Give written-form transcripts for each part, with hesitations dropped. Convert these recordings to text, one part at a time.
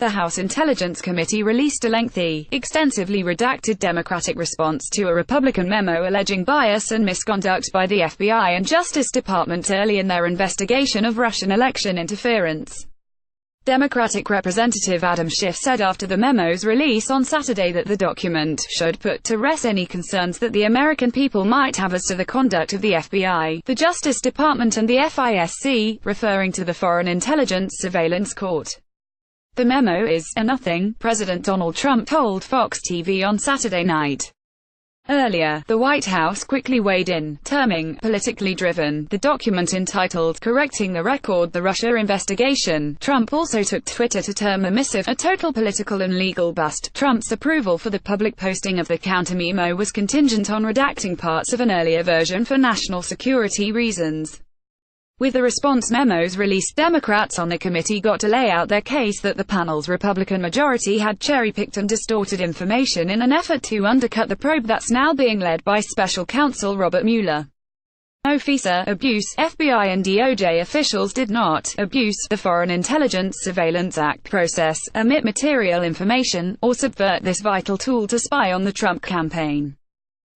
The House Intelligence Committee released a lengthy, extensively redacted Democratic response to a Republican memo alleging bias and misconduct by the FBI and Justice Department early in their investigation of Russian election interference. Democratic Representative Adam Schiff said after the memo's release on Saturday that the document should put to rest any concerns that the American people might have as to the conduct of the FBI, the Justice Department and the FISC, referring to the Foreign Intelligence Surveillance Court. The memo is a nothing, President Donald Trump told Fox TV on Saturday night. Earlier, the White House quickly weighed in, terming politically driven the document entitled Correcting the Record: The Russia Investigation. Trump also took to Twitter to term the missive a total political and legal bust. Trump's approval for the public posting of the counter memo was contingent on redacting parts of an earlier version for national security reasons. With the response memos released, Democrats on the committee got to lay out their case that the panel's Republican majority had cherry-picked and distorted information in an effort to undercut the probe that's now being led by Special Counsel Robert Mueller. No FISA abuse. FBI and DOJ officials did not abuse the Foreign Intelligence Surveillance Act process, omit material information, or subvert this vital tool to spy on the Trump campaign.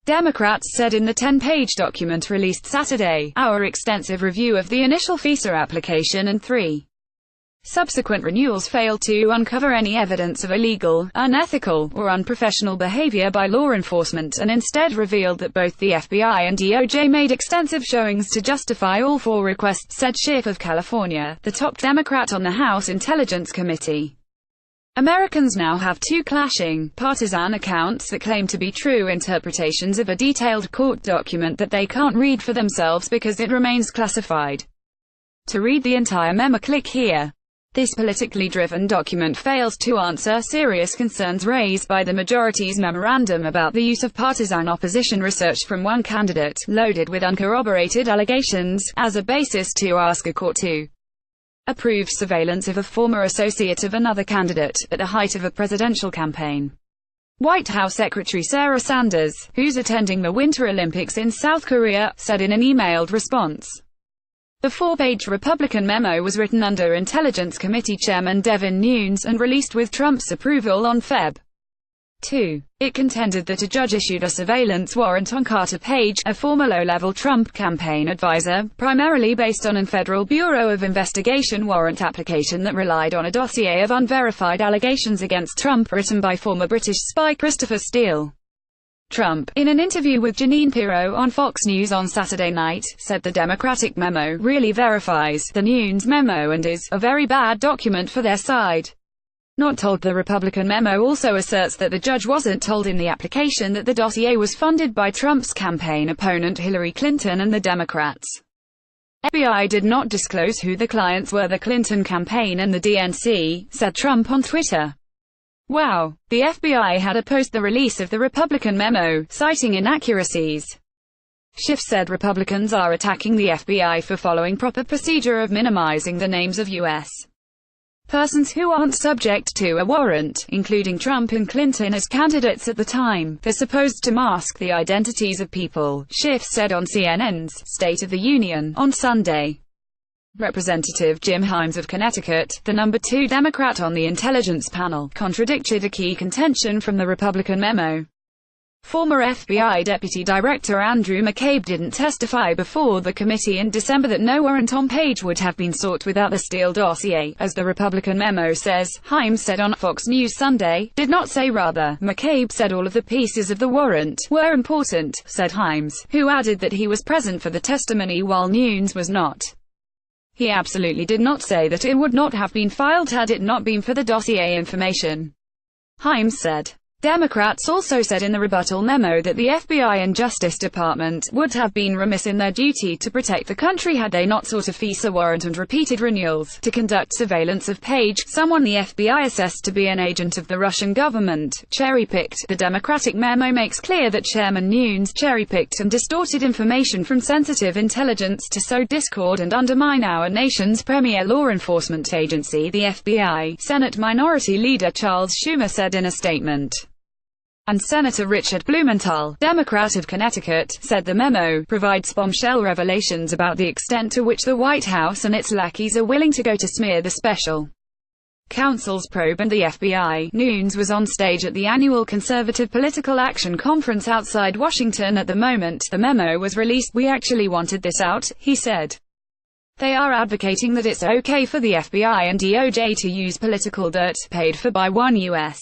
Democrats said in the 10-page document released Saturday, our extensive review of the initial FISA application and 3 subsequent renewals failed to uncover any evidence of illegal, unethical, or unprofessional behavior by law enforcement and instead revealed that both the FBI and DOJ made extensive showings to justify all 4 requests, said Schiff of California, the top Democrat on the House Intelligence Committee. Americans now have 2 clashing, partisan accounts that claim to be true interpretations of a detailed court document that they can't read for themselves because it remains classified. To read the entire memo, click here. This politically driven document fails to answer serious concerns raised by the majority's memorandum about the use of partisan opposition research from one candidate, loaded with uncorroborated allegations, as a basis to ask a court to approve surveillance of a former associate of another candidate, at the height of a presidential campaign. White House Secretary Sarah Sanders, who's attending the Winter Olympics in South Korea, said in an emailed response. The 4-page Republican memo was written under Intelligence Committee Chairman Devin Nunes and released with Trump's approval on Feb. 2. It contended that a judge issued a surveillance warrant on Carter Page, a former low-level Trump campaign advisor, primarily based on a Federal Bureau of Investigation warrant application that relied on a dossier of unverified allegations against Trump written by former British spy Christopher Steele. Trump, in an interview with Jeanine Pirro on Fox News on Saturday night, said the Democratic memo really verifies the Nunes memo and is a very bad document for their side. Not told. The Republican memo also asserts that the judge wasn't told in the application that the dossier was funded by Trump's campaign opponent Hillary Clinton and the Democrats. FBI did not disclose who the clients were, the Clinton campaign and the DNC, said Trump on Twitter. Wow. The FBI had opposed the release of the Republican memo, citing inaccuracies. Schiff said Republicans are attacking the FBI for following proper procedure of minimizing the names of U.S. persons who aren't subject to a warrant, including Trump and Clinton as candidates at the time. They're supposed to mask the identities of people, Schiff said on CNN's State of the Union on Sunday. Representative Jim Himes of Connecticut, the number 2 Democrat on the intelligence panel, contradicted a key contention from the Republican memo. Former FBI Deputy Director Andrew McCabe didn't testify before the committee in December that no warrant on Page would have been sought without the Steele dossier, as the Republican memo says. Himes said on Fox News Sunday, did not say rather. McCabe said all of the pieces of the warrant were important, said Himes, who added that he was present for the testimony while Nunes was not. He absolutely did not say that it would not have been filed had it not been for the dossier information. Himes said. Democrats also said in the rebuttal memo that the FBI and Justice Department would have been remiss in their duty to protect the country had they not sought a FISA warrant and repeated renewals to conduct surveillance of Page, someone the FBI assessed to be an agent of the Russian government. Cherry-picked. The Democratic memo makes clear that Chairman Nunes cherry-picked and distorted information from sensitive intelligence to sow discord and undermine our nation's premier law enforcement agency, the FBI, Senate Minority Leader Charles Schumer said in a statement. And Senator Richard Blumenthal, Democrat of Connecticut, said the memo provides bombshell revelations about the extent to which the White House and its lackeys are willing to go to smear the special counsel's probe and the FBI. Nunes was on stage at the annual Conservative Political Action Conference outside Washington at the moment the memo was released. "We actually wanted this out," he said. "They are advocating that it's okay for the FBI and DOJ to use political dirt, paid for by one U.S.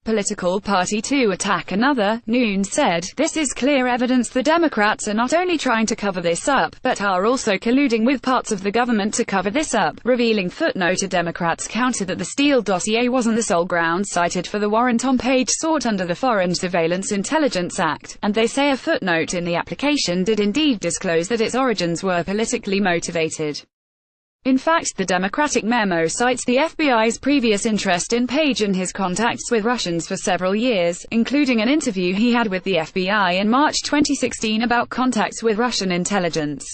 political party to attack another," Nunes said. "This is clear evidence the Democrats are not only trying to cover this up, but are also colluding with parts of the government to cover this up." Revealing footnote: Democrats countered that the Steele dossier wasn't the sole ground cited for the warrant on page sought under the Foreign Surveillance Intelligence Act, and they say a footnote in the application did indeed disclose that its origins were politically motivated. In fact, the Democratic memo cites the FBI's previous interest in Page and his contacts with Russians for several years, including an interview he had with the FBI in March 2016 about contacts with Russian intelligence.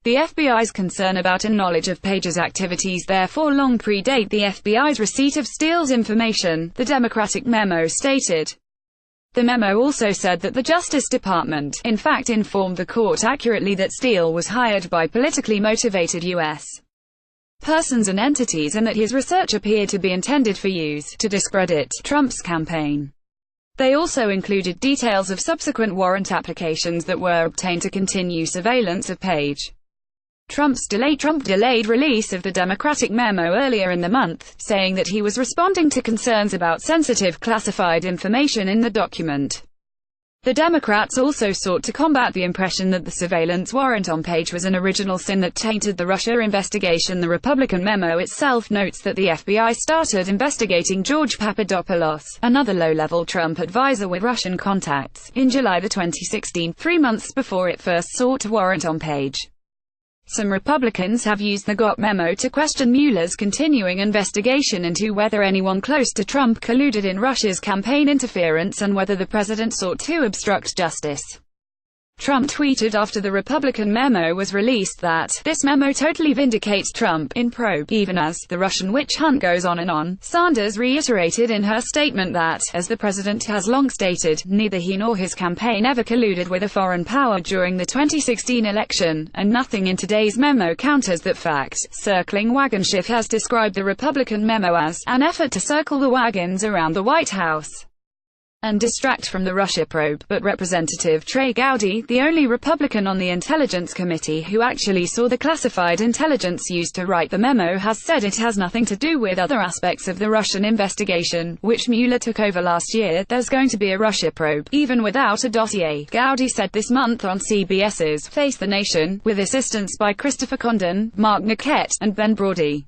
The FBI's concern about and knowledge of Page's activities therefore long predate the FBI's receipt of Steele's information, the Democratic memo stated. The memo also said that the Justice Department, in fact, informed the court accurately that Steele was hired by politically motivated U.S. persons and entities and that his research appeared to be intended for use to discredit Trump's campaign. They also included details of subsequent warrant applications that were obtained to continue surveillance of Page. Trump delayed release of the Democratic memo earlier in the month, saying that he was responding to concerns about sensitive classified information in the document. The Democrats also sought to combat the impression that the surveillance warrant on Page was an original sin that tainted the Russia investigation. The Republican memo itself notes that the FBI started investigating George Papadopoulos, another low-level Trump advisor with Russian contacts, in July 2016, 3 months before it first sought a warrant on Page. Some Republicans have used the GOP memo to question Mueller's continuing investigation into whether anyone close to Trump colluded in Russia's campaign interference and whether the president sought to obstruct justice. Trump tweeted after the Republican memo was released that, "This memo totally vindicates Trump," in probe. Even as the Russian witch hunt goes on and on, Sanders reiterated in her statement that, as the president has long stated, neither he nor his campaign ever colluded with a foreign power during the 2016 election, and nothing in today's memo counters that fact. Circling Wagon Schiff has described the Republican memo as an effort to circle the wagons around the White House and distract from the Russia probe, but Representative Trey Gowdy, the only Republican on the Intelligence Committee who actually saw the classified intelligence used to write the memo, has said it has nothing to do with other aspects of the Russian investigation, which Mueller took over last year. There's going to be a Russia probe, even without a dossier, Gowdy said this month on CBS's Face the Nation, with assistance by Christopher Condon, Mark Niket, and Ben Brody.